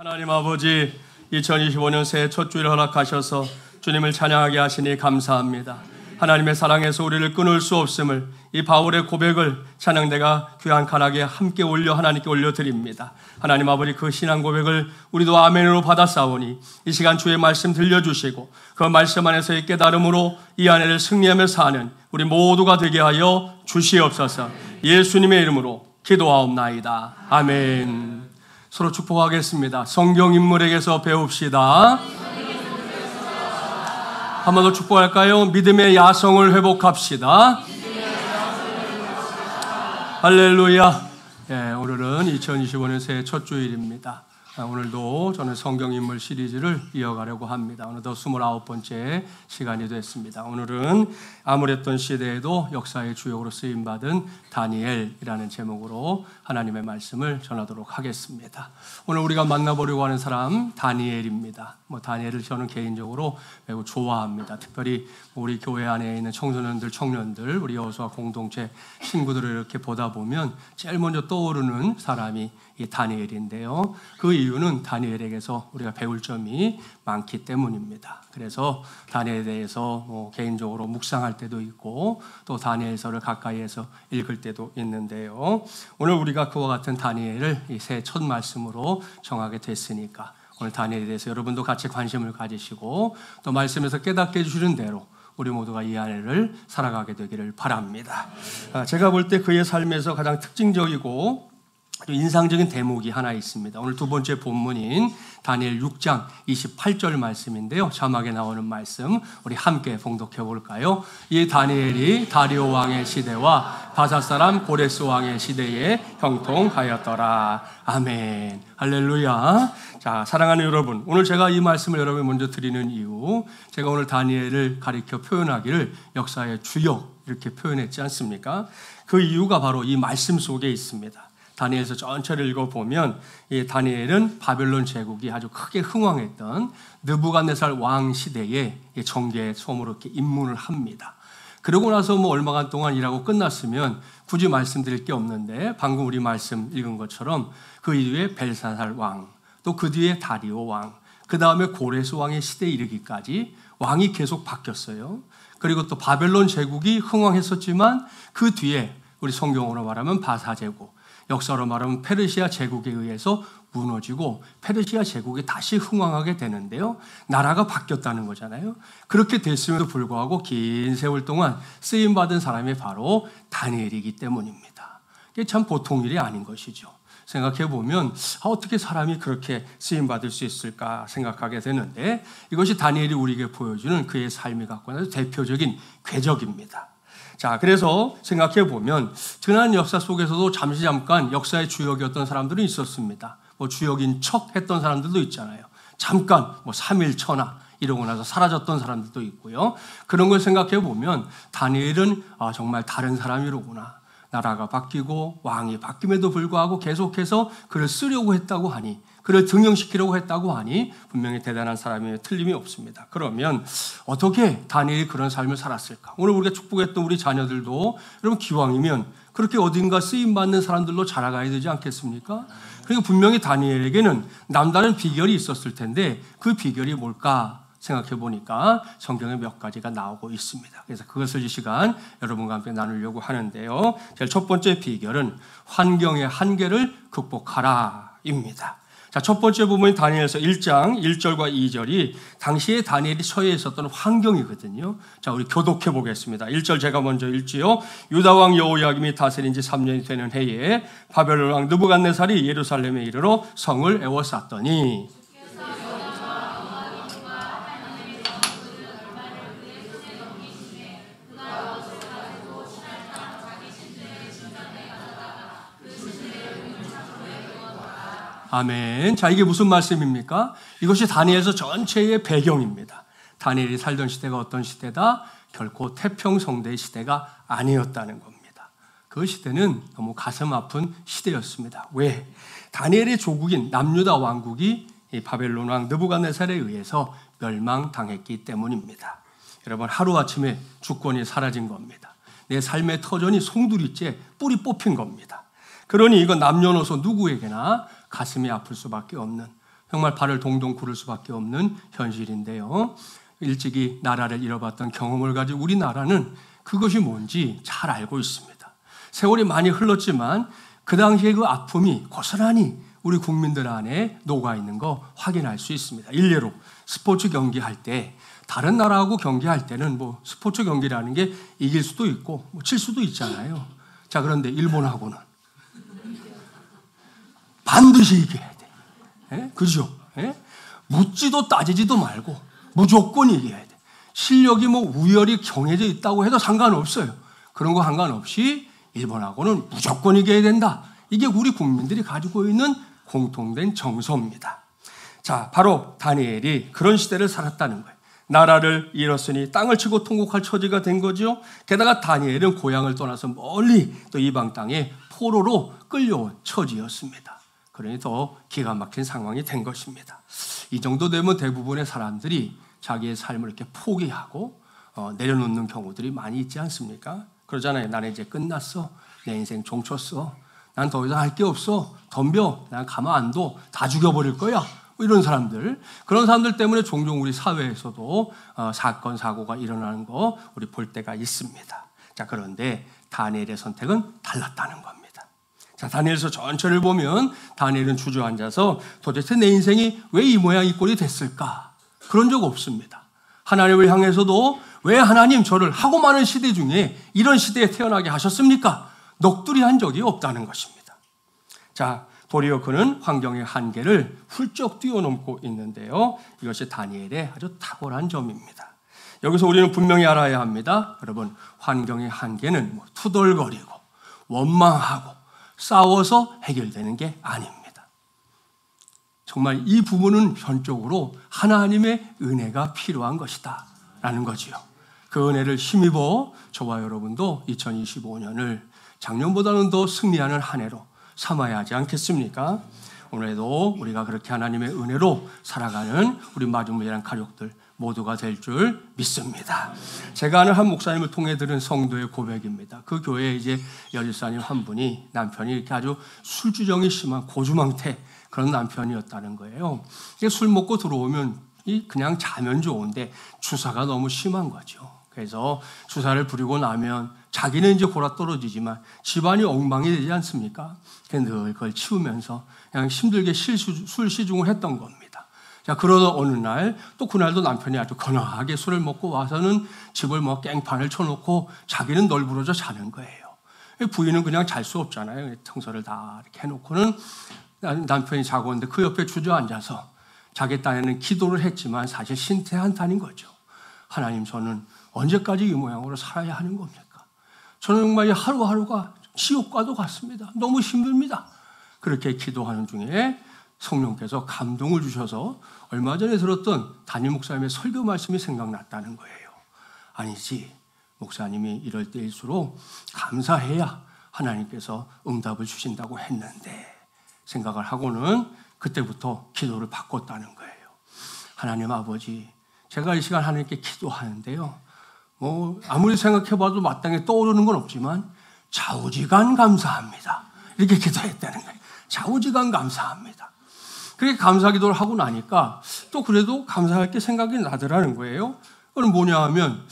하나님 아버지, 2025년 새해 첫 주일 허락하셔서 주님을 찬양하게 하시니 감사합니다. 하나님의 사랑에서 우리를 끊을 수 없음을, 이 바울의 고백을 찬양대가 귀한 간악에 함께 하나님께 올려드립니다. 하나님 아버지, 그 신앙 고백을 우리도 아멘으로 받아싸우니 이 시간 주의 말씀 들려주시고 그 말씀 안에서의 깨달음으로 이 안에를 승리하며 사는 우리 모두가 되게 하여 주시옵소서. 예수님의 이름으로 기도하옵나이다. 아멘. 서로 축복하겠습니다. 성경 인물에게서 배웁시다. 한 번 더 축복할까요? 믿음의 야성을 회복합시다. 할렐루야. 예, 오늘은 2025년 새해 첫 주일입니다. 오늘도 저는 성경 인물 시리즈를 이어가려고 합니다. 어느덧 29번째 시간이 됐습니다. 오늘은 아무랬던 시대에도 역사의 주역으로 쓰임받은 다니엘이라는 제목으로 하나님의 말씀을 전하도록 하겠습니다. 오늘 우리가 만나보려고 하는 사람 다니엘입니다. 다니엘을 저는 개인적으로 매우 좋아합니다. 특별히 우리 교회 안에 있는 청소년들, 청년들, 우리 여호수아 공동체 친구들을 이렇게 보다 보면 제일 먼저 떠오르는 사람이 이 다니엘인데요. 그 이유는 다니엘에게서 우리가 배울 점이 많기 때문입니다. 그래서 다니엘에 대해서 개인적으로 묵상할 때도 있고 또 다니엘서를 가까이에서 읽을 때도 있는데요. 오늘 우리가 그와 같은 다니엘을 이 새해 첫 말씀으로 정하게 됐으니까 오늘 다니엘에 대해서 여러분도 같이 관심을 가지시고 또 말씀에서 깨닫게 해주시는 대로 우리 모두가 이 안을 살아가게 되기를 바랍니다. 제가 볼 때 그의 삶에서 가장 특징적이고 인상적인 대목이 하나 있습니다. 오늘 두 번째 본문인 다니엘 6장 28절 말씀인데요. 자막에 나오는 말씀 우리 함께 봉독해 볼까요? 이 다니엘이 다리오 왕의 시대와 바사 사람 고레스 왕의 시대에 형통하였더라. 아멘. 할렐루야. 자, 사랑하는 여러분, 오늘 제가 이 말씀을 여러분에 먼저 드리는 이유, 제가 오늘 다니엘을 가리켜 표현하기를 역사의 주역 이렇게 표현했지 않습니까? 그 이유가 바로 이 말씀 속에 있습니다. 다니엘서 전체를 읽어보면 이 다니엘은 바벨론 제국이 아주 크게 흥왕했던 느부갓네살 왕 시대에 정계의 소으로 이렇게 입문을 합니다. 그러고 나서 얼마간 동안 일하고 끝났으면 굳이 말씀드릴 게 없는데 방금 우리 말씀 읽은 것처럼 그 이후에 벨사살 왕, 또 그 뒤에 다리오 왕, 그 다음에 고레스 왕의 시대에 이르기까지 왕이 계속 바뀌었어요. 그리고 또 바벨론 제국이 흥왕했었지만 그 뒤에 우리 성경으로 말하면 바사 제국, 역사로 말하면 페르시아 제국에 의해서 무너지고 페르시아 제국이 다시 흥왕하게 되는데요. 나라가 바뀌었다는 거잖아요. 그렇게 됐음에도 불구하고 긴 세월 동안 쓰임받은 사람이 바로 다니엘이기 때문입니다. 이게 참 보통 일이 아닌 것이죠. 생각해보면 어떻게 사람이 그렇게 쓰임받을 수 있을까 생각하게 되는데 이것이 다니엘이 우리에게 보여주는 그의 삶이 갖고 있는 대표적인 궤적입니다. 자, 그래서 생각해 보면 지난 역사 속에서도 잠깐 역사의 주역이었던 사람들은 있었습니다. 주역인 척 했던 사람들도 있잖아요. 잠깐 3일 천하 이러고 나서 사라졌던 사람들도 있고요. 그런 걸 생각해 보면 다니엘은 정말 다른 사람이로구나. 나라가 바뀌고 왕이 바뀜에도 불구하고 계속해서 그를 쓰려고 했다고 하니, 그를 등용시키려고 했다고 하니 분명히 대단한 사람이 틀림이 없습니다. 그러면 어떻게 다니엘이 그런 삶을 살았을까? 오늘 우리가 축복했던 우리 자녀들도 여러분 기왕이면 그렇게 어딘가 쓰임받는 사람들로 자라가야 되지 않겠습니까? 그러니까 분명히 다니엘에게는 남다른 비결이 있었을 텐데 그 비결이 뭘까 생각해 보니까 성경에 몇 가지가 나오고 있습니다. 그래서 그것을 이 시간 여러분과 함께 나누려고 하는데요. 제일 첫 번째 비결은 환경의 한계를 극복하라입니다. 자, 첫 번째 부분이 다니엘서 1장 1절과 2절이 당시에 다니엘이 처해 있었던 환경이거든요. 자, 우리 교독해 보겠습니다. 1절 제가 먼저 읽지요. 유다 왕 여호야김이 다스린 지 3년이 되는 해에 바벨론 왕 느부갓네살이 예루살렘에 이르러 성을 에워쌌더니 아멘. 자, 이게 무슨 말씀입니까? 이것이 다니엘서 전체의 배경입니다. 다니엘이 살던 시대가 어떤 시대다? 결코 태평성대의 시대가 아니었다는 겁니다. 그 시대는 너무 가슴 아픈 시대였습니다. 왜? 다니엘의 조국인 남유다 왕국이 이 바벨론 왕 느부갓네살에 의해서 멸망당했기 때문입니다. 여러분, 하루아침에 주권이 사라진 겁니다. 내 삶의 터전이 송두리째 뿌리 뽑힌 겁니다. 그러니 이건 남녀노소 누구에게나 가슴이 아플 수밖에 없는 정말 발을 동동 구를 수밖에 없는 현실인데요. 일찍이 나라를 잃어봤던 경험을 가진 우리나라는 그것이 뭔지 잘 알고 있습니다. 세월이 많이 흘렀지만 그 당시의 그 아픔이 고스란히 우리 국민들 안에 녹아있는 거 확인할 수 있습니다. 일례로 스포츠 경기할 때 다른 나라하고 경기할 때는 뭐 스포츠 경기라는 게 이길 수도 있고 뭐 질 수도 있잖아요. 자, 그런데 일본하고는 반드시 이겨야 돼. 예? 그죠? 예? 묻지도 따지지도 말고 무조건 이겨야 돼. 실력이 뭐 우열이 정해져 있다고 해도 상관없어요. 그런 거 상관없이 일본하고는 무조건 이겨야 된다. 이게 우리 국민들이 가지고 있는 공통된 정서입니다. 자, 바로 다니엘이 그런 시대를 살았다는 거예요. 나라를 잃었으니 땅을 치고 통곡할 처지가 된 거죠. 게다가 다니엘은 고향을 떠나서 멀리 또 이방 땅에 포로로 끌려온 처지였습니다. 그러니 더 기가 막힌 상황이 된 것입니다. 이 정도 되면 대부분의 사람들이 자기의 삶을 이렇게 포기하고 내려놓는 경우들이 많이 있지 않습니까? 그러잖아요. 나는 이제 끝났어. 내 인생 종쳤어. 난 더 이상 할 게 없어. 덤벼. 난 가만 안 둬. 다 죽여버릴 거야. 이런 사람들, 그런 사람들 때문에 종종 우리 사회에서도 사건, 사고가 일어나는 거 우리 볼 때가 있습니다. 자, 그런데 다니엘의 선택은 달랐다는 겁니다. 자, 다니엘서 전체를 보면 다니엘은 주저앉아서 도대체 내 인생이 왜 이 모양 이 꼴이 됐을까? 그런 적 없습니다. 하나님을 향해서도 왜 하나님 저를 하고 많은 시대 중에 이런 시대에 태어나게 하셨습니까? 넋두리 한 적이 없다는 것입니다. 자, 도리어 그는 환경의 한계를 훌쩍 뛰어넘고 있는데요. 이것이 다니엘의 아주 탁월한 점입니다. 여기서 우리는 분명히 알아야 합니다. 여러분, 환경의 한계는 뭐 투덜거리고 원망하고 싸워서 해결되는 게 아닙니다. 정말 이 부분은 전적으로 하나님의 은혜가 필요한 것이다 라는 거지요. 그 은혜를 힘입어 저와 여러분도 2025년을 작년보다는 더 승리하는 한 해로 삼아야 하지 않겠습니까? 오늘도 우리가 그렇게 하나님의 은혜로 살아가는 우리 마중물이란 가족들 모두가 될 줄 믿습니다. 제가 아는 한 목사님을 통해 들은 성도의 고백입니다. 그 교회에 이제 여집사님 한 분이 남편이 이렇게 아주 술주정이 심한 고주망태 그런 남편이었다는 거예요. 술 먹고 들어오면 그냥 자면 좋은데 주사가 너무 심한 거죠. 그래서 주사를 부리고 나면 자기는 이제 골아떨어지지만 집안이 엉망이 되지 않습니까? 늘 그걸 치우면서 그냥 힘들게 술 시중을 했던 겁니다. 자, 그러던 어느 날, 또 그날도 남편이 아주 건강하게 술을 먹고 와서는 집을 뭐 깽판을 쳐놓고 자기는 널브러져 자는 거예요. 부인은 그냥 잘 수 없잖아요. 청소를 다 이렇게 해놓고는 남편이 자고 있는데 그 옆에 주저앉아서 자기 딴에는 기도를 했지만 사실 신태한탄인 거죠. 하나님, 저는 언제까지 이 모양으로 살아야 하는 겁니까? 저는 정말 하루하루가 지옥과도 같습니다. 너무 힘듭니다. 그렇게 기도하는 중에 성령께서 감동을 주셔서 얼마 전에 들었던 담임 목사님의 설교 말씀이 생각났다는 거예요. 아니지, 목사님이 이럴 때일수록 감사해야 하나님께서 응답을 주신다고 했는데 생각을 하고는 그때부터 기도를 바꿨다는 거예요. 하나님 아버지, 제가 이 시간 하나님께 기도하는데요. 아무리 생각해봐도 마땅히 떠오르는 건 없지만 좌우지간 감사합니다. 이렇게 기도했다는 거예요. 좌우지간 감사합니다. 그렇게 감사 기도를 하고 나니까 또 그래도 감사할 게 생각이 나더라는 거예요. 그건 뭐냐 하면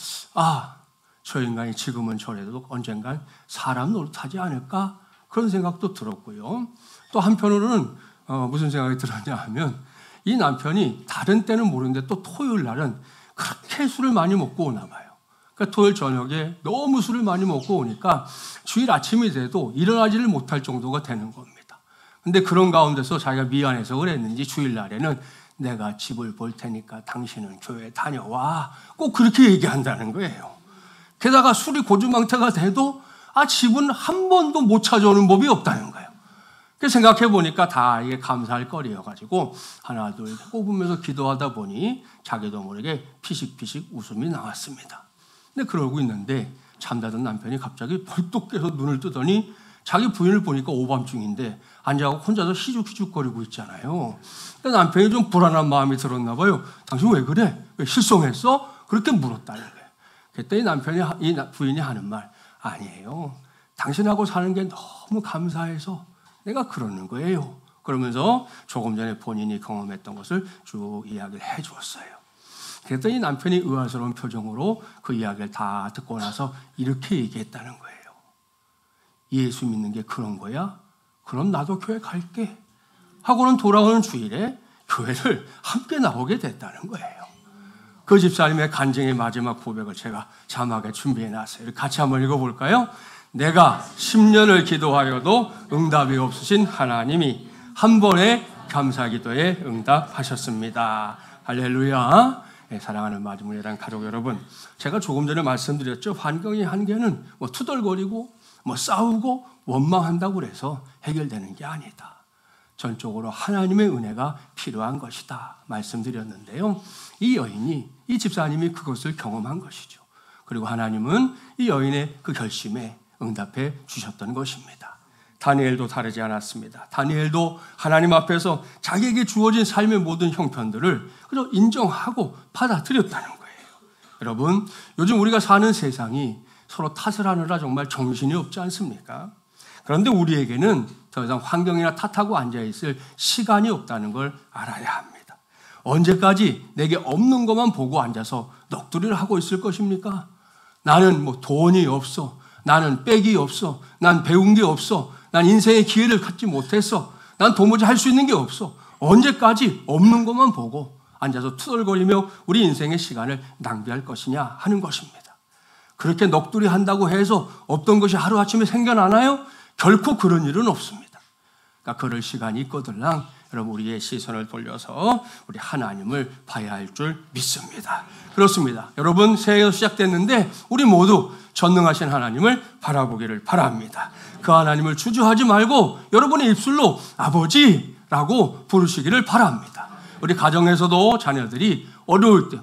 저 인간이 지금은 저래도 언젠간 사람 노릇하지 않을까? 그런 생각도 들었고요. 또 한편으로는 무슨 생각이 들었냐 하면 이 남편이 다른 때는 모르는데 또 토요일 날은 그렇게 술을 많이 먹고 오나 봐요. 그러니까 토요일 저녁에 너무 술을 많이 먹고 오니까 주일 아침이 돼도 일어나지를 못할 정도가 되는 겁니다. 근데 그런 가운데서 자기가 미안해서 그랬는지 주일날에는 내가 집을 볼 테니까 당신은 교회 다녀와. 꼭 그렇게 얘기한다는 거예요. 게다가 술이 고주망태가 돼도 집은 한 번도 못 찾아오는 법이 없다는 거예요. 그래서 생각해 보니까 다 이게 감사할 거리여가지고 하나 둘 꼽으면서 기도하다 보니 자기도 모르게 피식피식 웃음이 나왔습니다. 근데 그러고 있는데 잠자던 남편이 갑자기 벌떡 깨서 눈을 뜨더니 자기 부인을 보니까 오밤중인데 앉아서 혼자서 희죽희죽거리고 있잖아요. 그러니까 남편이 좀 불안한 마음이 들었나 봐요. 당신 왜 그래? 왜 실성했어? 그렇게 물었다는 거예요. 그때 이 부인이 하는 말, 아니에요. 당신하고 사는 게 너무 감사해서 내가 그러는 거예요. 그러면서 조금 전에 본인이 경험했던 것을 쭉 이야기를 해 주었어요. 그랬더니 남편이 의아스러운 표정으로 그 이야기를 다 듣고 나서 이렇게 얘기했다는 거예요. 예수 믿는 게 그런 거야? 그럼 나도 교회 갈게. 하고는 돌아오는 주일에 교회를 함께 나오게 됐다는 거예요. 그 집사님의 간증의 마지막 고백을 제가 자막에 준비해 놨어요. 같이 한번 읽어볼까요? 내가 10년을 기도하여도 응답이 없으신 하나님이 한 번의 감사기도에 응답하셨습니다. 할렐루야. 네, 사랑하는 마지못이란 가족 여러분, 제가 조금 전에 말씀드렸죠. 환경의 한계는 투덜거리고 싸우고 원망한다고 그래서 해결되는 게 아니다. 전적으로 하나님의 은혜가 필요한 것이다 말씀드렸는데요. 이 여인이, 이 집사님이 그것을 경험한 것이죠. 그리고 하나님은 이 여인의 그 결심에 응답해 주셨던 것입니다. 다니엘도 다르지 않았습니다. 다니엘도 하나님 앞에서 자기에게 주어진 삶의 모든 형편들을 그저 인정하고 받아들였다는 거예요. 여러분, 요즘 우리가 사는 세상이 서로 탓을 하느라 정말 정신이 없지 않습니까? 그런데 우리에게는 더 이상 환경이나 탓하고 앉아있을 시간이 없다는 걸 알아야 합니다. 언제까지 내게 없는 것만 보고 앉아서 넋두리를 하고 있을 것입니까? 나는 돈이 없어. 나는 백이 없어. 난 배운 게 없어. 난 인생의 기회를 갖지 못했어. 난 도무지 할 수 있는 게 없어. 언제까지 없는 것만 보고 앉아서 투덜거리며 우리 인생의 시간을 낭비할 것이냐 하는 것입니다. 그렇게 넋두리 한다고 해서 없던 것이 하루아침에 생겨나나요? 결코 그런 일은 없습니다. 그러니까 그럴 시간이 있거들랑 여러분 우리의 시선을 돌려서 우리 하나님을 봐야 할 줄 믿습니다. 그렇습니다. 여러분 새해가 시작됐는데 우리 모두 전능하신 하나님을 바라보기를 바랍니다. 그 하나님을 주저하지 말고 여러분의 입술로 아버지라고 부르시기를 바랍니다. 우리 가정에서도 자녀들이 어려울 때,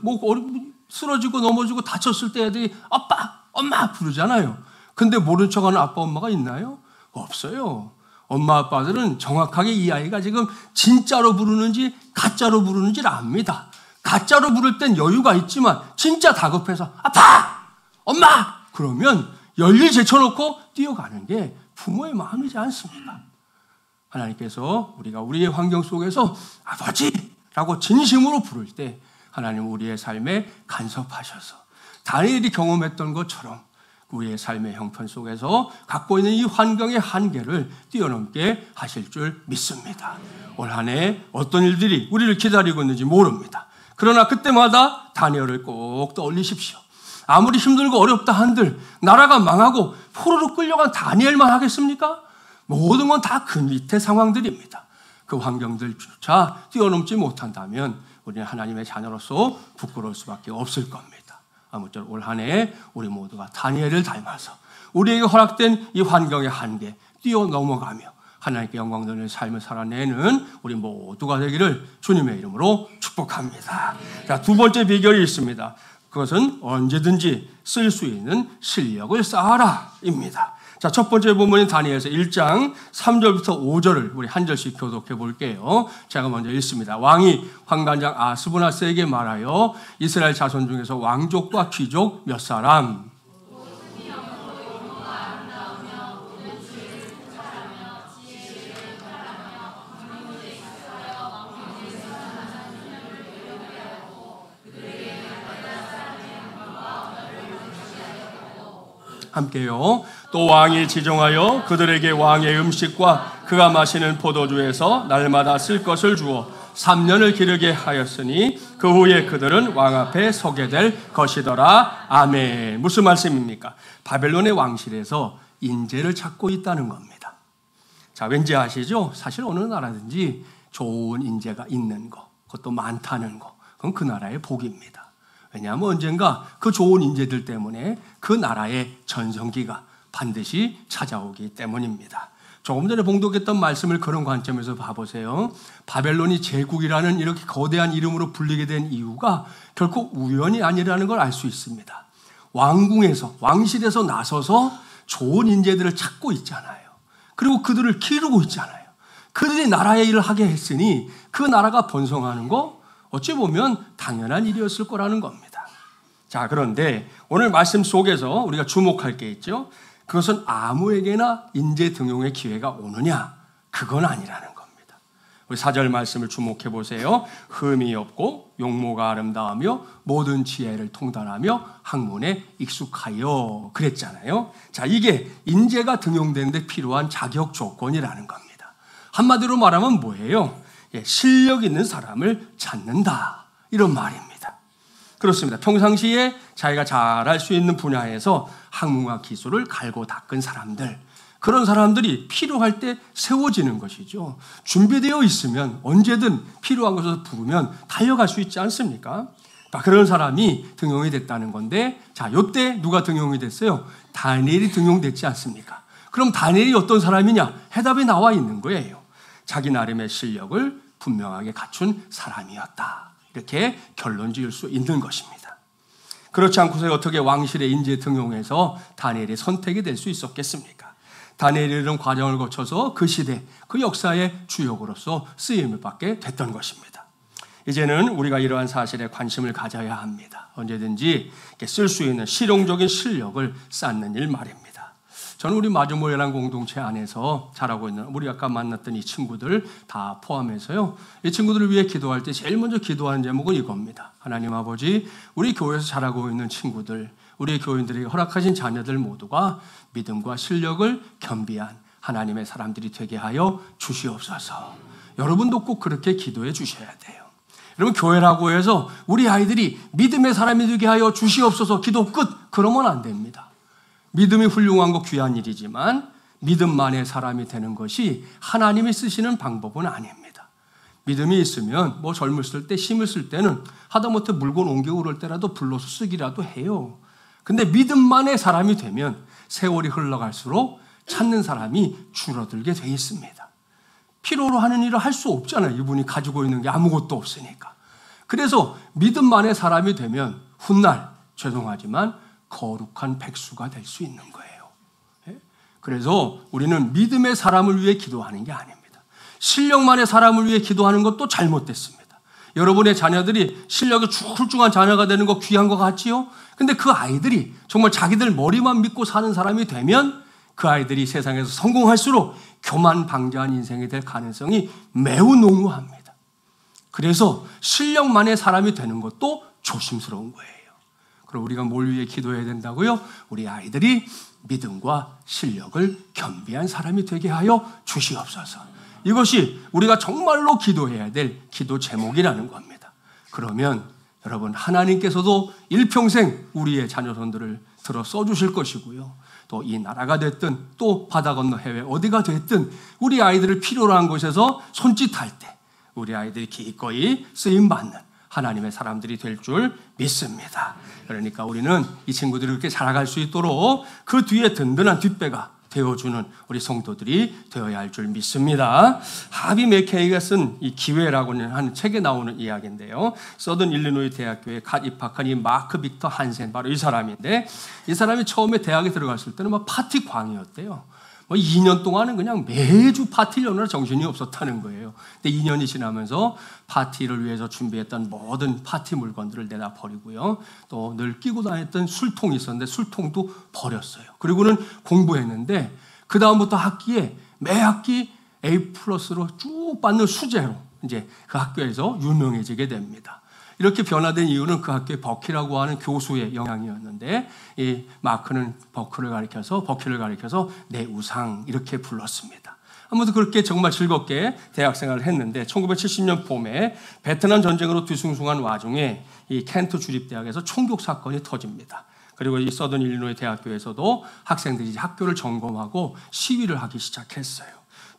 쓰러지고 넘어지고 다쳤을 때 애들이 아빠, 엄마 부르잖아요. 근데 모른 척하는 아빠, 엄마가 있나요? 없어요. 엄마, 아빠들은 정확하게 이 아이가 지금 진짜로 부르는지 가짜로 부르는지를 압니다. 가짜로 부를 땐 여유가 있지만 진짜 다급해서 아빠! 엄마! 그러면 열일 제쳐놓고 뛰어가는 게 부모의 마음이지 않습니까? 하나님께서 우리가 우리의 환경 속에서 아버지라고 진심으로 부를 때 하나님 우리의 삶에 간섭하셔서 다니엘이 경험했던 것처럼 우리의 삶의 형편 속에서 갖고 있는 이 환경의 한계를 뛰어넘게 하실 줄 믿습니다. 올 한 해 어떤 일들이 우리를 기다리고 있는지 모릅니다. 그러나 그때마다 다니엘을 꼭 떠올리십시오. 아무리 힘들고 어렵다 한들 나라가 망하고 포로로 끌려간 다니엘만 하겠습니까? 모든 건 다 그 밑에 상황들입니다. 그 환경들조차 뛰어넘지 못한다면 우리는 하나님의 자녀로서 부끄러울 수밖에 없을 겁니다. 아무쪼록 올 한 해 우리 모두가 다니엘을 닮아서 우리에게 허락된 이 환경의 한계 뛰어넘어가며 하나님께 영광 돌리는 삶을 살아내는 우리 모두가 되기를 주님의 이름으로 축복합니다. 자, 두 번째 비결이 있습니다. 그것은 언제든지 쓸 수 있는 실력을 쌓아라입니다. 자, 첫 번째 본문인 다니엘서 1장 3절부터 5절을 우리 한 절씩 교독해 볼게요. 제가 먼저 읽습니다. 왕이 환관장 아스부나스에게 말하여 이스라엘 자손 중에서 왕족과 귀족 몇 사람 함께요. 또 왕이 지정하여 그들에게 왕의 음식과 그가 마시는 포도주에서 날마다 쓸 것을 주어 3년을 기르게 하였으니 그 후에 그들은 왕 앞에 서게 될 것이더라. 아멘. 무슨 말씀입니까? 바벨론의 왕실에서 인재를 찾고 있다는 겁니다. 자, 왠지 아시죠? 사실 어느 나라든지 좋은 인재가 있는 거, 그것도 많다는 거, 그건 그 나라의 복입니다. 왜냐하면 언젠가 그 좋은 인재들 때문에 그 나라의 전성기가 반드시 찾아오기 때문입니다. 조금 전에 봉독했던 말씀을 그런 관점에서 봐보세요. 바벨론이 제국이라는 이렇게 거대한 이름으로 불리게 된 이유가 결코 우연이 아니라는 걸 알 수 있습니다. 왕궁에서, 왕실에서 나서서 좋은 인재들을 찾고 있잖아요. 그리고 그들을 기르고 있잖아요. 그들이 나라의 일을 하게 했으니 그 나라가 번성하는 거 어찌 보면 당연한 일이었을 거라는 겁니다. 자, 그런데 오늘 말씀 속에서 우리가 주목할 게 있죠. 그것은 아무에게나 인재 등용의 기회가 오느냐? 그건 아니라는 겁니다. 우리 4절 말씀을 주목해 보세요. 흠이 없고 용모가 아름다우며 모든 지혜를 통달하며 학문에 익숙하여 그랬잖아요. 자, 이게 인재가 등용되는 데 필요한 자격 조건이라는 겁니다. 한마디로 말하면 뭐예요? 실력 있는 사람을 찾는다, 이런 말입니다. 그렇습니다. 평상시에 자기가 잘할 수 있는 분야에서 학문과 기술을 갈고 닦은 사람들, 그런 사람들이 필요할 때 세워지는 것이죠. 준비되어 있으면 언제든 필요한 것을 부르면 달려갈 수 있지 않습니까? 그런 사람이 등용이 됐다는 건데, 자, 이때 누가 등용이 됐어요? 다니엘이 등용됐지 않습니까? 그럼 다니엘이 어떤 사람이냐? 해답이 나와 있는 거예요. 자기 나름의 실력을 분명하게 갖춘 사람이었다, 이렇게 결론 지을 수 있는 것입니다. 그렇지 않고서 어떻게 왕실의 인재 등용에서 다니엘이 선택이 될 수 있었겠습니까? 다니엘이 이런 과정을 거쳐서 그 시대, 그 역사의 주역으로서 쓰임을 받게 됐던 것입니다. 이제는 우리가 이러한 사실에 관심을 가져야 합니다. 언제든지 쓸 수 있는 실용적인 실력을 쌓는 일 말입니다. 저는 우리 마주모여란 공동체 안에서 자라고 있는 우리 아까 만났던 이 친구들 다 포함해서요, 이 친구들을 위해 기도할 때 제일 먼저 기도하는 제목은 이겁니다. 하나님 아버지, 우리 교회에서 자라고 있는 친구들, 우리 교인들에게 허락하신 자녀들 모두가 믿음과 실력을 겸비한 하나님의 사람들이 되게 하여 주시옵소서. 여러분도 꼭 그렇게 기도해 주셔야 돼요. 여러분, 교회라고 해서 우리 아이들이 믿음의 사람이 되게 하여 주시옵소서 기도 끝, 그러면 안 됩니다. 믿음이 훌륭한 거 귀한 일이지만 믿음만의 사람이 되는 것이 하나님이 쓰시는 방법은 아닙니다. 믿음이 있으면 뭐 젊었을 때, 힘을 쓸 때는 하다못해 물건 옮기고 그럴 때라도 불러서 쓰기라도 해요. 근데 믿음만의 사람이 되면 세월이 흘러갈수록 찾는 사람이 줄어들게 돼 있습니다. 필요로 하는 일을 할 수 없잖아요. 이분이 가지고 있는 게 아무것도 없으니까. 그래서 믿음만의 사람이 되면 훗날, 죄송하지만 거룩한 백수가 될 수 있는 거예요. 그래서 우리는 믿음의 사람을 위해 기도하는 게 아닙니다. 실력만의 사람을 위해 기도하는 것도 잘못됐습니다. 여러분의 자녀들이 실력이 훌륭한 자녀가 되는 거 귀한 것 같지요? 근데 그 아이들이 정말 자기들 머리만 믿고 사는 사람이 되면 그 아이들이 세상에서 성공할수록 교만방자한 인생이 될 가능성이 매우 농후합니다. 그래서 실력만의 사람이 되는 것도 조심스러운 거예요. 그럼 우리가 뭘 위해 기도해야 된다고요? 우리 아이들이 믿음과 실력을 겸비한 사람이 되게 하여 주시옵소서. 이것이 우리가 정말로 기도해야 될 기도 제목이라는 겁니다. 그러면 여러분, 하나님께서도 일평생 우리의 자녀손들을 들어 써주실 것이고요. 또 이 나라가 됐든 또 바다 건너 해외 어디가 됐든 우리 아이들을 필요로 한 곳에서 손짓할 때 우리 아이들이 기꺼이 쓰임받는 하나님의 사람들이 될 줄 믿습니다. 그러니까 우리는 이 친구들이 이렇게 자라갈 수 있도록 그 뒤에 든든한 뒷배가 되어주는 우리 성도들이 되어야 할 줄 믿습니다. 하비 맥케이가 쓴 이 기회라고 하는 책에 나오는 이야기인데요. 서든 일리노이 대학교에 갓 입학한 이 마크 빅터 한센, 바로 이 사람인데, 이 사람이 처음에 대학에 들어갔을 때는 막 파티 광이었대요. 2년 동안은 그냥 매주 파티를 여느라 정신이 없었다는 거예요. 근데 2년이 지나면서 파티를 위해서 준비했던 모든 파티 물건들을 내다 버리고요. 또 늘 끼고 다녔던 술통이 있었는데 술통도 버렸어요. 그리고는 공부했는데 그 다음부터 매 학기 A+로 쭉 받는 수재로 이제 그 학교에서 유명해지게 됩니다. 이렇게 변화된 이유는 그 학교의 버키라고 하는 교수의 영향이었는데, 이 마크는 버키를 가리켜서 내 우상 이렇게 불렀습니다. 아무튼 그렇게 정말 즐겁게 대학생활을 했는데 1970년 봄에 베트남 전쟁으로 뒤숭숭한 와중에 이 켄트 주립대학에서 총격 사건이 터집니다. 그리고 이 서든 일리노이 대학교에서도 학생들이 학교를 점검하고 시위를 하기 시작했어요.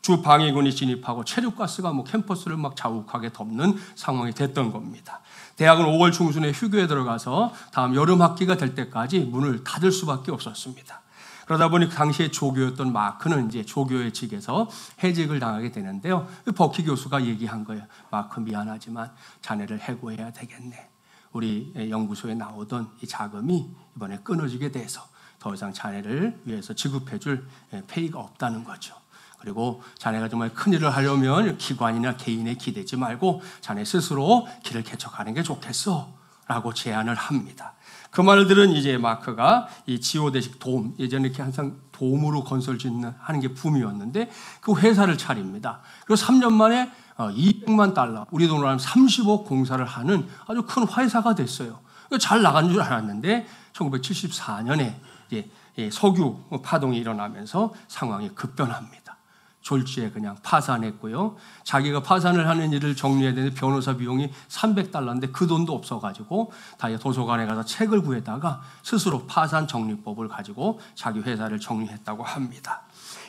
주 방위군이 진입하고 체류가스가 캠퍼스를 막 자욱하게 덮는 상황이 됐던 겁니다. 대학은 5월 중순에 휴교에 들어가서 다음 여름 학기가 될 때까지 문을 닫을 수밖에 없었습니다. 그러다 보니 당시에 조교였던 마크는 이제 조교의 직에서 해직을 당하게 되는데요. 버키 교수가 얘기한 거예요. 마크, 미안하지만 자네를 해고해야 되겠네. 우리 연구소에 나오던 이 자금이 이번에 끊어지게 돼서 더 이상 자네를 위해서 지급해줄 페이가 없다는 거죠. 그리고 자네가 정말 큰일을 하려면 기관이나 개인에 기대지 말고 자네 스스로 길을 개척하는 게 좋겠어 라고 제안을 합니다. 그 말을 들은 이제 마크가 이 지오대식 돔, 예전에 이렇게 항상 돔으로 건설 짓는 하는 게 붐이었는데 그 회사를 차립니다. 그리고 3년 만에 200만 달러, 우리 돈으로 하면 30억 공사를 하는 아주 큰 회사가 됐어요. 잘 나간 줄 알았는데 1974년에 석유 파동이 일어나면서 상황이 급변합니다. 졸지에 그냥 파산했고요. 자기가 파산을 하는 일을 정리해야 되는데 변호사 비용이 300달러인데 그 돈도 없어가지고 다 도서관에 가서 책을 구해다가 스스로 파산 정리법을 가지고 자기 회사를 정리했다고 합니다.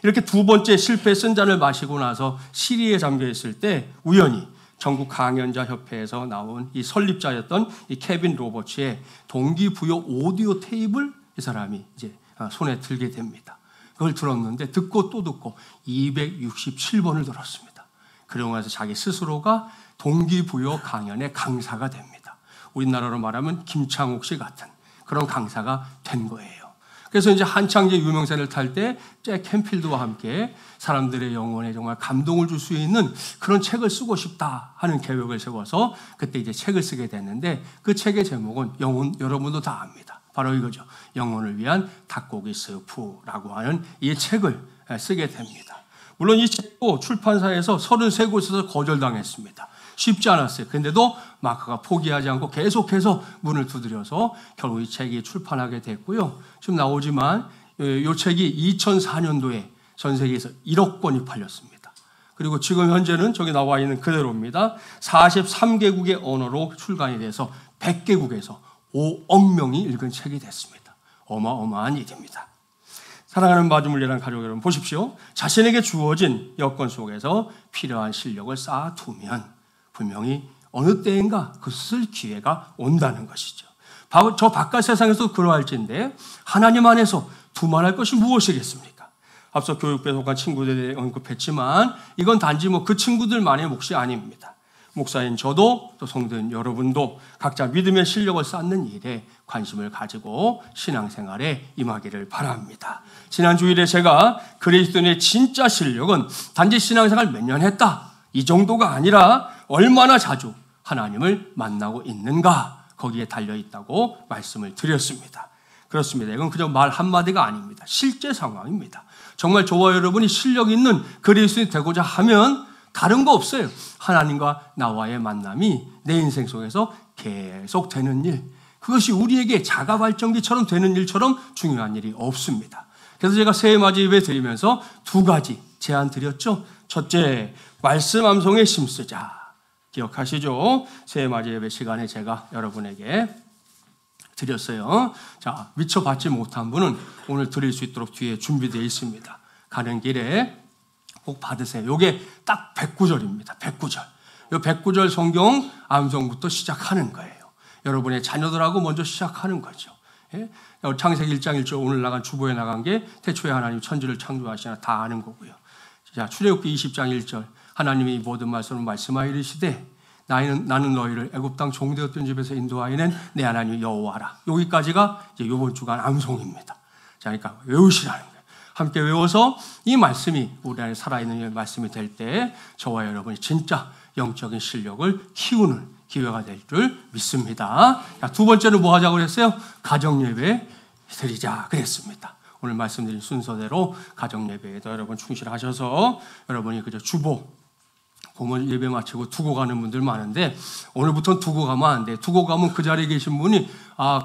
이렇게 두 번째 실패 쓴 잔을 마시고 나서 시리에 잠겨 있을 때 우연히 전국 강연자 협회에서 나온 이 설립자였던 이 케빈 로버츠의 동기부여 오디오 테이프를 이 사람이 이제 손에 들게 됩니다. 그걸 들었는데 듣고 또 듣고 267번을 들었습니다. 그러고 나서 자기 스스로가 동기부여 강연의 강사가 됩니다. 우리나라로 말하면 김창옥 씨 같은 그런 강사가 된 거예요. 그래서 이제 한창 이제 유명세를 탈 때 잭 캔필드와 함께 사람들의 영혼에 정말 감동을 줄 수 있는 그런 책을 쓰고 싶다 하는 계획을 세워서 그때 이제 책을 쓰게 됐는데 그 책의 제목은 여러분도 다 압니다. 바로 이거죠. 영혼을 위한 닭고기 스프라고 하는 이 책을 쓰게 됩니다. 물론 이 책도 출판사에서 33곳에서 거절당했습니다. 쉽지 않았어요. 그런데도 마크가 포기하지 않고 계속해서 문을 두드려서 결국 이 책이 출판하게 됐고요. 지금 나오지만 이 책이 2004년도에 전 세계에서 1억 권이 팔렸습니다. 그리고 지금 현재는 저기 나와 있는 그대로입니다. 43개국의 언어로 출간이 돼서 100개국에서 5억 명이 읽은 책이 됐습니다. 어마어마한 일입니다. 사랑하는 마주물리라는 가족 여러분 보십시오. 자신에게 주어진 여건 속에서 필요한 실력을 쌓아두면 분명히 어느 때인가 그 쓸 기회가 온다는 것이죠. 저 바깥 세상에서도 그러할진데 하나님 안에서 두말할 것이 무엇이겠습니까? 앞서 교육부에 속한 친구들에 대해 언급했지만 이건 단지 그 친구들만의 몫이 아닙니다. 목사인 저도 또 성도인 여러분도 각자 믿음의 실력을 쌓는 일에 관심을 가지고 신앙생활에 임하기를 바랍니다. 지난 주일에 제가 그리스도인의 진짜 실력은 단지 신앙생활 몇 년 했다 이 정도가 아니라 얼마나 자주 하나님을 만나고 있는가 거기에 달려있다고 말씀을 드렸습니다. 그렇습니다. 이건 그저 말 한마디가 아닙니다. 실제 상황입니다. 정말 저와 여러분이 실력 있는 그리스도인이 되고자 하면 다른 거 없어요. 하나님과 나와의 만남이 내 인생 속에서 계속 되는 일. 그것이 우리에게 자가발전기처럼 되는 일처럼 중요한 일이 없습니다. 그래서 제가 새해 맞이 예배 드리면서 두 가지 제안 드렸죠. 첫째, 말씀 암송에 힘쓰자. 기억하시죠? 새해 맞이 예배 시간에 제가 여러분에게 드렸어요. 자, 미처 받지 못한 분은 오늘 드릴 수 있도록 뒤에 준비되어 있습니다. 가는 길에 꼭 받으세요. 이게 딱 109절입니다. 109절. 이 109절 성경 암송부터 시작하는 거예요. 여러분의 자녀들하고 먼저 시작하는 거죠. 예? 창세기 1장 1절 오늘 나간 주보에 나간 게 태초에 하나님 천지를 창조하시나 다 아는 거고요. 자, 출애굽기 20장 1절 하나님이 모든 말씀을 말씀하여 이르시되 나는 너희를 애굽 땅 종되었던 집에서 인도하여낸 내 하나님 여호와라. 여기까지가 이제 이번 주간 암송입니다. 자, 그러니까 외우시라는 거예요. 함께 외워서 이 말씀이 우리 안에 살아있는 말씀이 될 때 저와 여러분이 진짜 영적인 실력을 키우는 기회가 될 줄 믿습니다. 자, 두 번째는 뭐 하자고 그랬어요? 가정예배 드리자 그랬습니다. 오늘 말씀드린 순서대로 가정예배에도 여러분 충실하셔서 여러분이 그저 주보 보면 예배 마치고 두고 가는 분들 많은데 오늘부터는 두고 가면 안 돼. 두고 가면 그 자리에 계신 분이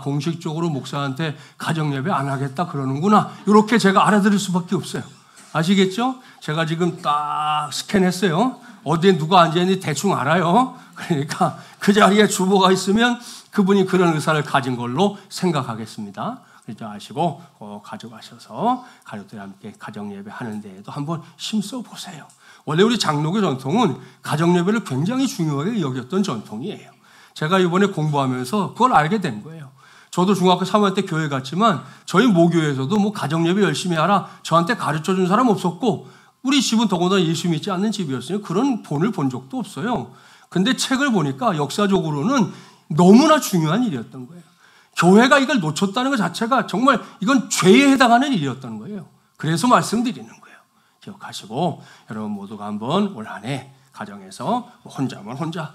공식적으로 목사한테 가정예배 안 하겠다 그러는구나. 이렇게 제가 알아들을 수밖에 없어요. 아시겠죠? 제가 지금 딱 스캔했어요. 어디에 누가 앉아있는지 대충 알아요. 그러니까 그 자리에 주보가 있으면 그분이 그런 의사를 가진 걸로 생각하겠습니다. 그래서 아시고 가져가셔서 가족들과 함께 가정예배 하는 데에도 한번 힘써 보세요. 원래 우리 장로교 전통은 가정예배를 굉장히 중요하게 여겼던 전통이에요. 제가 이번에 공부하면서 그걸 알게 된 거예요. 저도 중학교 3학년 때 교회 갔지만 저희 모교에서도 가정예배 열심히 하라 저한테 가르쳐준 사람 없었고 우리 집은 더군다나 예수 믿지 않는 집이었으니 그런 본을 본 적도 없어요. 근데 책을 보니까 역사적으로는 너무나 중요한 일이었던 거예요. 교회가 이걸 놓쳤다는 것 자체가 정말 이건 죄에 해당하는 일이었던 거예요. 그래서 말씀드리는 거예요. 기억하시고 여러분 모두가 한번 올 한 해 가정에서 혼자면 혼자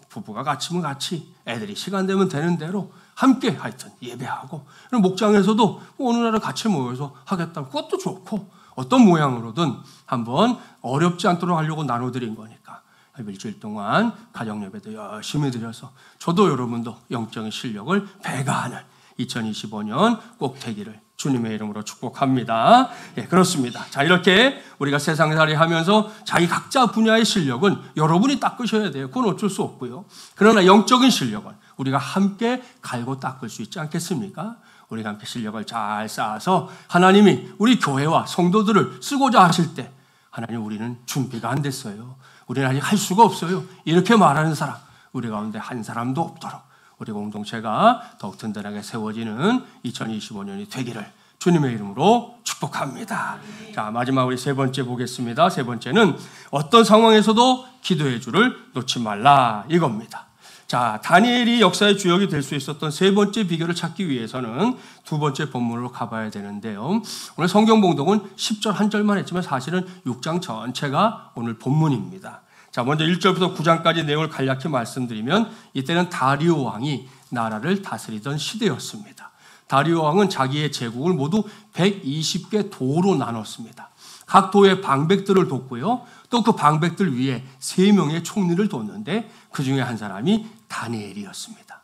부부가 같이면 같이 애들이 시간 되면 되는 대로 함께 하여튼 예배하고, 목장에서도 어느 날에 같이 모여서 하겠다. 그것도 좋고, 어떤 모양으로든 한번 어렵지 않도록 하려고 나눠드린 거니까 일주일 동안 가정예배도 열심히 드려서 저도 여러분도 영적인 실력을 배가하는 2025년 꼭 되기를 주님의 이름으로 축복합니다. 예, 그렇습니다. 자, 이렇게 우리가 세상살이 하면서 자기 각자 분야의 실력은 여러분이 닦으셔야 돼요. 그건 어쩔 수 없고요. 그러나 영적인 실력은 우리가 함께 갈고 닦을 수 있지 않겠습니까? 우리가 함께 실력을 잘 쌓아서 하나님이 우리 교회와 성도들을 쓰고자 하실 때, 하나님, 우리는 준비가 안 됐어요. 우리는 아직 할 수가 없어요. 이렇게 말하는 사람, 우리 가운데 한 사람도 없도록 우리 공동체가 더욱 든든하게 세워지는 2025년이 되기를 주님의 이름으로 축복합니다. 자, 마지막 우리 세 번째 보겠습니다. 세 번째는 어떤 상황에서도 기도의 줄을 놓지 말라, 이겁니다. 자, 다니엘이 역사의 주역이 될 수 있었던 세 번째 비결을 찾기 위해서는 두 번째 본문으로 가봐야 되는데요. 오늘 성경 봉독은 10절 한 절만 했지만 사실은 6장 전체가 오늘 본문입니다. 자, 먼저 1절부터 9장까지 내용을 간략히 말씀드리면, 이때는 다리오 왕이 나라를 다스리던 시대였습니다. 다리오 왕은 자기의 제국을 모두 120개 도로 나눴습니다. 각 도의 방백들을 뒀고요. 또 그 방백들 위에 3명의 총리를 뒀는데 그 중에 한 사람이 다니엘이었습니다.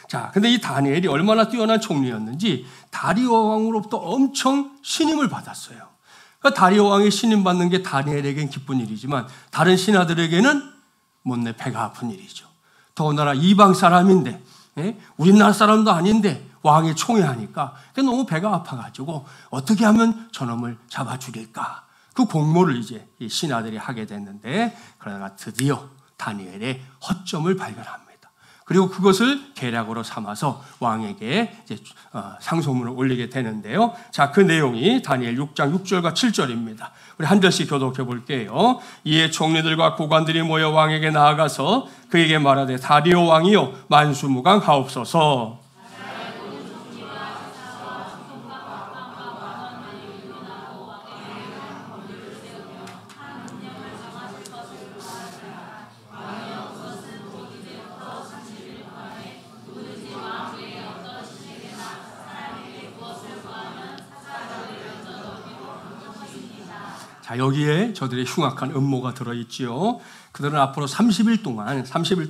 자, 근데 이 다니엘이 얼마나 뛰어난 총리였는지 다리오 왕으로부터 엄청 신임을 받았어요. 그러니까 다리오 왕이 신임받는 게 다니엘에겐 기쁜 일이지만 다른 신하들에게는 못내 배가 아픈 일이죠. 더군다나 이방 사람인데, 우리나라 사람도 아닌데 왕이 총애하니까 너무 배가 아파가지고 어떻게 하면 저놈을 잡아 죽일까, 그 공모를 이제 이 신하들이 하게 됐는데, 그러다가 드디어 다니엘의 허점을 발견합니다. 그리고 그것을 계략으로 삼아서 왕에게 이제 상소문을 올리게 되는데요. 자, 그 내용이 다니엘 6장 6절과 7절입니다. 우리 한 절씩 교독해 볼게요. 이에 총리들과 고관들이 모여 왕에게 나아가서 그에게 말하되, 다리오 왕이여, 만수무강하옵소서. 자, 여기에 저들의 흉악한 음모가 들어있지요. 그들은 앞으로 30일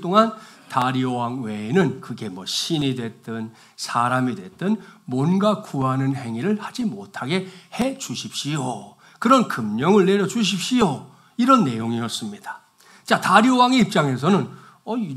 동안 다리오 왕 외에는 그게 뭐 신이 됐든 사람이 됐든 뭔가 구하는 행위를 하지 못하게 해 주십시오. 그런 금령을 내려 주십시오. 이런 내용이었습니다. 자, 다리오 왕의 입장에서는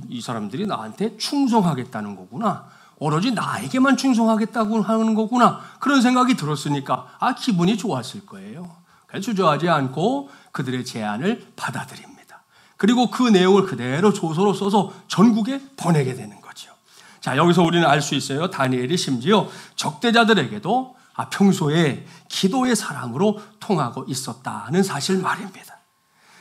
이 사람들이 나한테 충성하겠다는 거구나, 오로지 나에게만 충성하겠다고 하는 거구나, 그런 생각이 들었으니까 기분이 좋았을 거예요. 주저하지 않고 그들의 제안을 받아들입니다. 그리고 그 내용을 그대로 조서로 써서 전국에 보내게 되는 거죠. 자, 여기서 우리는 알 수 있어요. 다니엘이 심지어 적대자들에게도 평소에 기도의 사람으로 통하고 있었다는 사실 말입니다.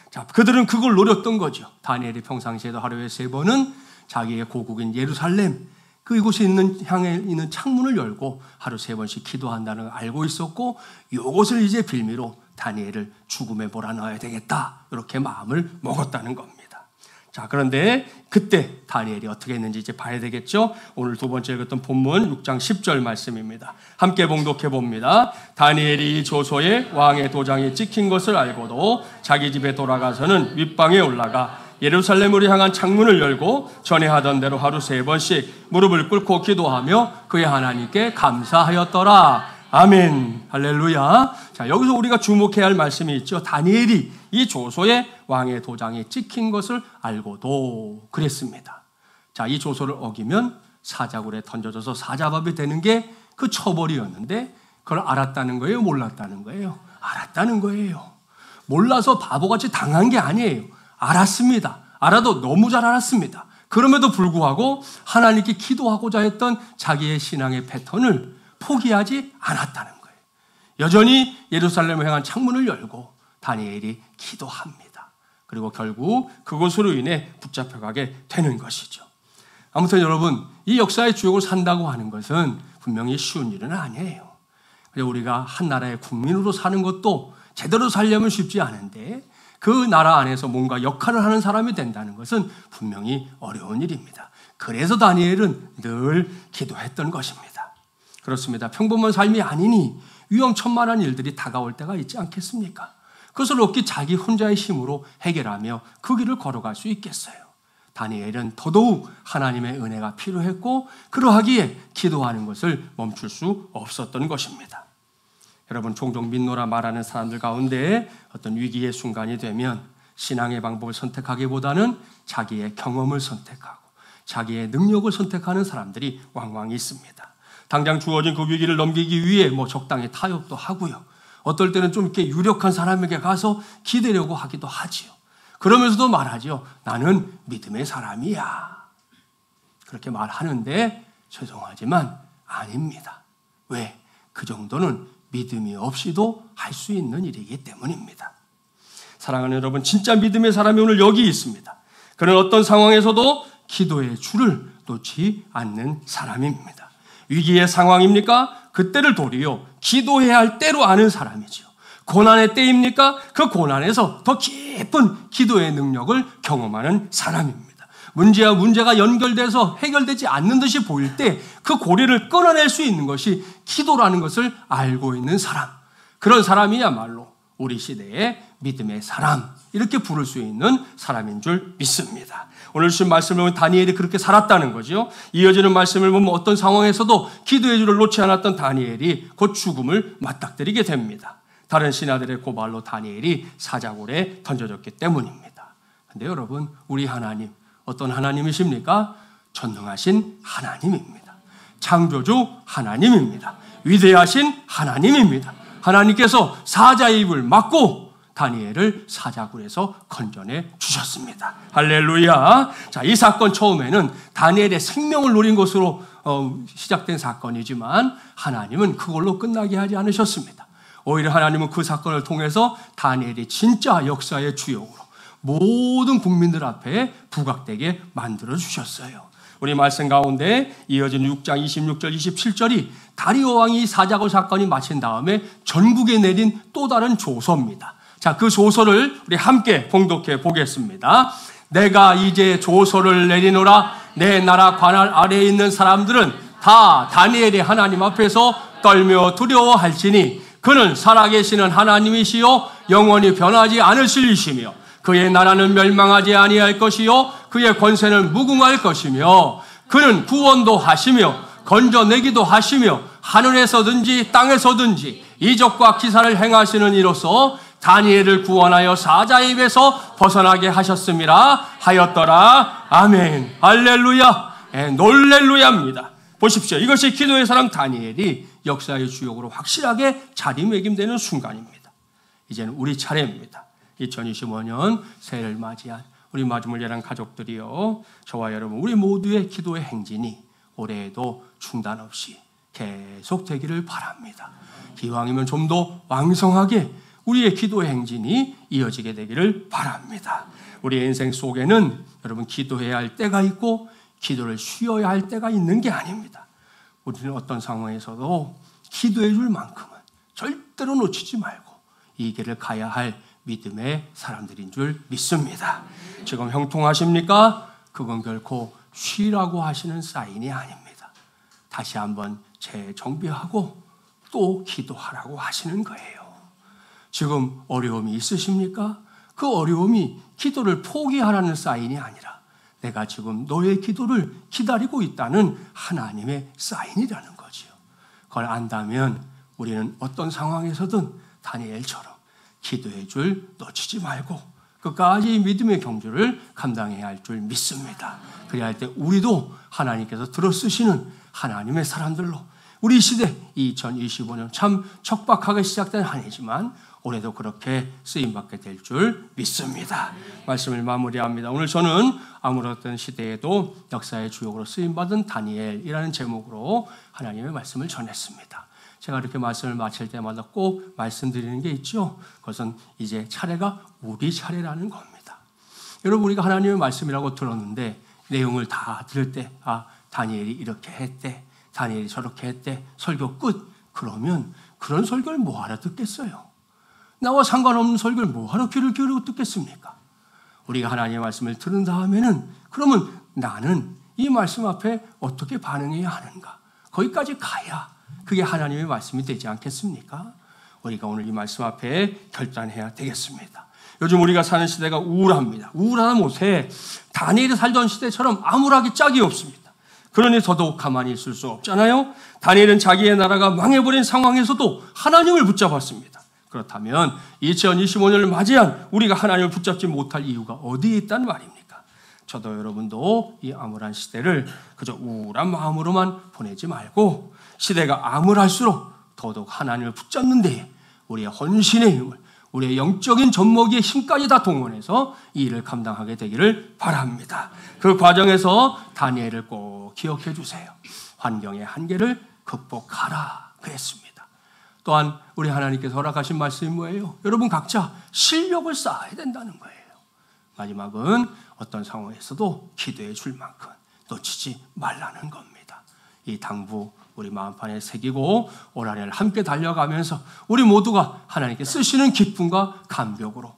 자, 그들은 그걸 노렸던 거죠. 다니엘이 평상시에도 하루에 3번은 자기의 고국인 예루살렘, 그곳에 향해 있는 창문을 열고 하루 3번씩 기도한다는 걸 알고 있었고, 이것을 이제 빌미로 다니엘을 죽음에 몰아넣어야 되겠다, 이렇게 마음을 먹었다는 겁니다. 자, 그런데 그때 다니엘이 어떻게 했는지 이제 봐야 되겠죠. 오늘 두 번째 읽었던 본문 6장 10절 말씀입니다. 함께 봉독해 봅니다. 다니엘이 조소에 왕의 도장이 찍힌 것을 알고도 자기 집에 돌아가서는 윗방에 올라가 예루살렘으로 향한 창문을 열고 전에 하던 대로 하루 3번씩 무릎을 꿇고 기도하며 그의 하나님께 감사하였더라. 아멘. 할렐루야. 자, 여기서 우리가 주목해야 할 말씀이 있죠. 다니엘이 이 조소에 왕의 도장이 찍힌 것을 알고도 그랬습니다. 자, 이 조소를 어기면 사자굴에 던져져서 사자밥이 되는 게 그 처벌이었는데, 그걸 알았다는 거예요? 몰랐다는 거예요? 알았다는 거예요. 몰라서 바보같이 당한 게 아니에요. 알았습니다. 알아도 너무 잘 알았습니다. 그럼에도 불구하고 하나님께 기도하고자 했던 자기의 신앙의 패턴을 포기하지 않았다는 거예요. 여전히 예루살렘을 향한 창문을 열고 다니엘이 기도합니다. 그리고 결국 그것으로 인해 붙잡혀가게 되는 것이죠. 아무튼 여러분, 이 역사의 주역을 산다고 하는 것은 분명히 쉬운 일은 아니에요. 우리가 한 나라의 국민으로 사는 것도 제대로 살려면 쉽지 않은데, 그 나라 안에서 뭔가 역할을 하는 사람이 된다는 것은 분명히 어려운 일입니다. 그래서 다니엘은 늘 기도했던 것입니다. 그렇습니다. 평범한 삶이 아니니 위험천만한 일들이 다가올 때가 있지 않겠습니까? 그것을 어떻게 자기 혼자의 힘으로 해결하며 그 길을 걸어갈 수 있겠어요? 다니엘은 더더욱 하나님의 은혜가 필요했고 그러하기에 기도하는 것을 멈출 수 없었던 것입니다. 여러분, 종종 믿노라 말하는 사람들 가운데 어떤 위기의 순간이 되면 신앙의 방법을 선택하기보다는 자기의 경험을 선택하고 자기의 능력을 선택하는 사람들이 왕왕 있습니다. 당장 주어진 그 위기를 넘기기 위해 적당히 타협도 하고요. 어떨 때는 좀 이렇게 유력한 사람에게 가서 기대려고 하기도 하지요. 그러면서도 말하죠. 나는 믿음의 사람이야. 그렇게 말하는데 죄송하지만 아닙니다. 왜? 그 정도는 믿음이 없이도 할 수 있는 일이기 때문입니다. 사랑하는 여러분, 진짜 믿음의 사람이 오늘 여기 있습니다. 그는 어떤 상황에서도 기도의 줄을 놓지 않는 사람입니다. 위기의 상황입니까? 그때를 도리어 기도해야 할 때로 아는 사람이죠. 고난의 때입니까? 그 고난에서 더 깊은 기도의 능력을 경험하는 사람입니다. 문제와 문제가 연결돼서 해결되지 않는 듯이 보일 때 그 고리를 끊어낼 수 있는 것이 기도라는 것을 알고 있는 사람. 그런 사람이야말로 우리 시대의 믿음의 사람, 이렇게 부를 수 있는 사람인 줄 믿습니다. 오늘 주신 말씀을 보면 다니엘이 그렇게 살았다는 거죠. 이어지는 말씀을 보면 어떤 상황에서도 기도의 줄을 놓지 않았던 다니엘이 곧 죽음을 맞닥뜨리게 됩니다. 다른 신하들의 고발로 다니엘이 사자굴에 던져졌기 때문입니다. 그런데 여러분, 우리 하나님 어떤 하나님이십니까? 전능하신 하나님입니다. 창조주 하나님입니다. 위대하신 하나님입니다. 하나님께서 사자의 입을 막고 다니엘을 사자굴에서 건져내 주셨습니다. 할렐루야. 자, 이 사건 처음에는 다니엘의 생명을 노린 것으로 시작된 사건이지만 하나님은 그걸로 끝나게 하지 않으셨습니다. 오히려 하나님은 그 사건을 통해서 다니엘이 진짜 역사의 주역으로 모든 국민들 앞에 부각되게 만들어 주셨어요. 우리 말씀 가운데 이어진 6장 26절 27절이 다리오 왕이 사자굴 사건이 마친 다음에 전국에 내린 또 다른 조서입니다. 자, 그 조서를 우리 함께 봉독해 보겠습니다. 내가 이제 조서를 내리노라. 내 나라 관할 아래에 있는 사람들은 다 다니엘의 하나님 앞에서 떨며 두려워할지니 그는 살아계시는 하나님이시요 영원히 변하지 않으실 이시며 그의 나라는 멸망하지 아니할 것이요 그의 권세는 무궁할 것이며 그는 구원도 하시며 건져내기도 하시며 하늘에서든지 땅에서든지 이적과 기사를 행하시는 이로써 다니엘을 구원하여 사자의 입에서 벗어나게 하셨음이라 하였더라. 아멘. 할렐루야. 놀렐루야입니다. 보십시오. 이것이 기도의 사람 다니엘이 역사의 주역으로 확실하게 자리매김되는 순간입니다. 이제는 우리 차례입니다. 2025년 새해를 맞이한 우리 마지막 예랑 가족들이요, 저와 여러분 우리 모두의 기도의 행진이 올해에도 중단 없이 계속 되기를 바랍니다. 기왕이면 좀 더 왕성하게 우리의 기도의 행진이 이어지게 되기를 바랍니다. 우리의 인생 속에는 여러분 기도해야 할 때가 있고 기도를 쉬어야 할 때가 있는 게 아닙니다. 우리는 어떤 상황에서도 기도해 줄 만큼은 절대로 놓치지 말고 이 길을 가야 할 믿음의 사람들인 줄 믿습니다. 지금 형통하십니까? 그건 결코 쉬라고 하시는 사인이 아닙니다. 다시 한번 재정비하고 또 기도하라고 하시는 거예요. 지금 어려움이 있으십니까? 그 어려움이 기도를 포기하라는 사인이 아니라 내가 지금 너의 기도를 기다리고 있다는 하나님의 사인이라는 거지요. 그걸 안다면 우리는 어떤 상황에서든 다니엘처럼 기도의 줄 놓치지 말고 끝까지 믿음의 경주를 감당해야 할 줄 믿습니다. 그래야 할 때 우리도 하나님께서 들어쓰시는 하나님의 사람들로 우리 시대 2025년 참 척박하게 시작된 한 해지만 올해도 그렇게 쓰임받게 될 줄 믿습니다. 말씀을 마무리합니다. 오늘 저는 아무런 시대에도 역사의 주역으로 쓰임받은 다니엘이라는 제목으로 하나님의 말씀을 전했습니다. 제가 이렇게 말씀을 마칠 때마다 꼭 말씀드리는 게 있죠. 그것은 이제 차례가 우리 차례라는 겁니다. 여러분, 우리가 하나님의 말씀이라고 들었는데 내용을 다 들을 때 다니엘이 이렇게 했대, 다니엘이 저렇게 했대, 설교 끝. 그러면 그런 설교를 뭐 알아듣겠어요? 나와 상관없는 설교를 뭐하러 귀를 기울이고 듣겠습니까? 우리가 하나님의 말씀을 들은 다음에는 그러면 나는 이 말씀 앞에 어떻게 반응해야 하는가? 거기까지 가야 그게 하나님의 말씀이 되지 않겠습니까? 우리가 오늘 이 말씀 앞에 결단해야 되겠습니다. 요즘 우리가 사는 시대가 우울합니다. 우울한 못해 다니엘이 살던 시대처럼 암울하기 짝이 없습니다. 그러니 더더욱 가만히 있을 수 없잖아요. 다니엘은 자기의 나라가 망해버린 상황에서도 하나님을 붙잡았습니다. 그렇다면 2025년을 맞이한 우리가 하나님을 붙잡지 못할 이유가 어디에 있단 말입니까? 저도 여러분도 이 암울한 시대를 그저 우울한 마음으로만 보내지 말고 시대가 암울할수록 더더욱 하나님을 붙잡는 데에 우리의 헌신의 힘을, 우리의 영적인 젖먹이의 힘까지 다 동원해서 이 일을 감당하게 되기를 바랍니다. 그 과정에서 다니엘을 꼭 기억해 주세요. 환경의 한계를 극복하라 그랬습니다. 또한 우리 하나님께서 허락하신 말씀이 뭐예요? 여러분 각자 실력을 쌓아야 된다는 거예요. 마지막은 어떤 상황에서도 기도해 줄 만큼 놓치지 말라는 겁니다. 이 당부 우리 마음판에 새기고 올 한 해를 함께 달려가면서 우리 모두가 하나님께 쓰시는 기쁨과 감격으로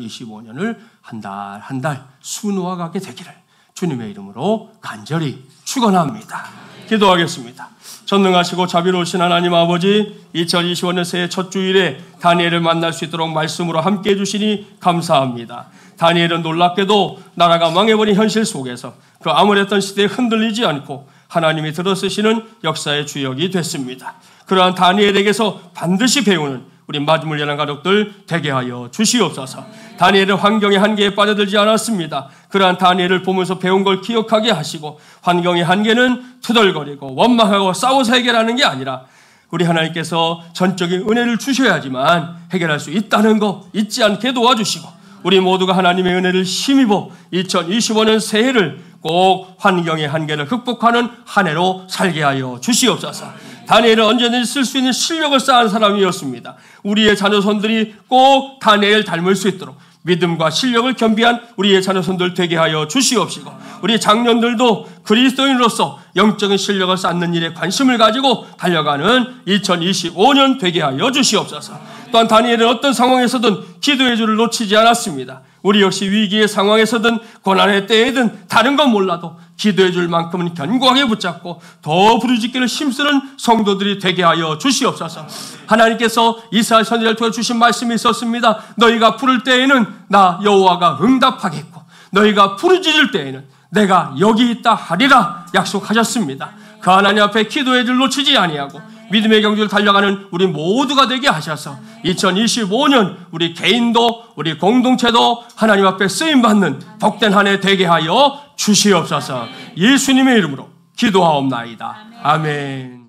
2025년을 한 달 한 달 수놓아가게 되기를 주님의 이름으로 간절히 축원합니다. 기도하겠습니다. 전능하시고 자비로우신 하나님 아버지, 2025년 새해 첫 주일에 다니엘을 만날 수 있도록 말씀으로 함께 해주시니 감사합니다. 다니엘은 놀랍게도 나라가 망해버린 현실 속에서 그 암울했던 시대에 흔들리지 않고 하나님이 들어쓰시는 역사의 주역이 됐습니다. 그러한 다니엘에게서 반드시 배우는 우리 마지막 연한 가족들 되게 하여 주시옵소서. 다니엘은 환경의 한계에 빠져들지 않았습니다. 그러한 다니엘을 보면서 배운 걸 기억하게 하시고 환경의 한계는 투덜거리고 원망하고 싸워서 해결하는 게 아니라 우리 하나님께서 전적인 은혜를 주셔야지만 해결할 수 있다는 거 잊지 않게 도와주시고 우리 모두가 하나님의 은혜를 힘입어 2025년 새해를 꼭 환경의 한계를 극복하는 한 해로 살게 하여 주시옵소서. 다니엘은 언제든지 쓸 수 있는 실력을 쌓은 사람이었습니다. 우리의 자녀손들이 꼭 다니엘 닮을 수 있도록 믿음과 실력을 겸비한 우리의 자녀손들 되게 하여 주시옵시고 우리 장년들도 그리스도인으로서 영적인 실력을 쌓는 일에 관심을 가지고 달려가는 2025년 되게 하여 주시옵소서. 또한 다니엘은 어떤 상황에서든 기도의 줄을 놓치지 않았습니다. 우리 역시 위기의 상황에서든 고난의 때에든 다른 건 몰라도 기도해 줄 만큼은 견고하게 붙잡고 더 부르짖기를 힘쓰는 성도들이 되게 하여 주시옵소서. 하나님께서 이사야 선지자를 통해 주신 말씀이 있었습니다. 너희가 부를 때에는 나 여호와가 응답하겠고 너희가 부르짖을 때에는 내가 여기 있다 하리라 약속하셨습니다. 그 하나님 앞에 기도의 줄 놓치지 아니하고 믿음의 경주를 달려가는 우리 모두가 되게 하셔서 2025년 우리 개인도 우리 공동체도 하나님 앞에 쓰임받는 복된 한 해 되게 하여 주시옵소서. 예수님의 이름으로 기도하옵나이다. 아멘.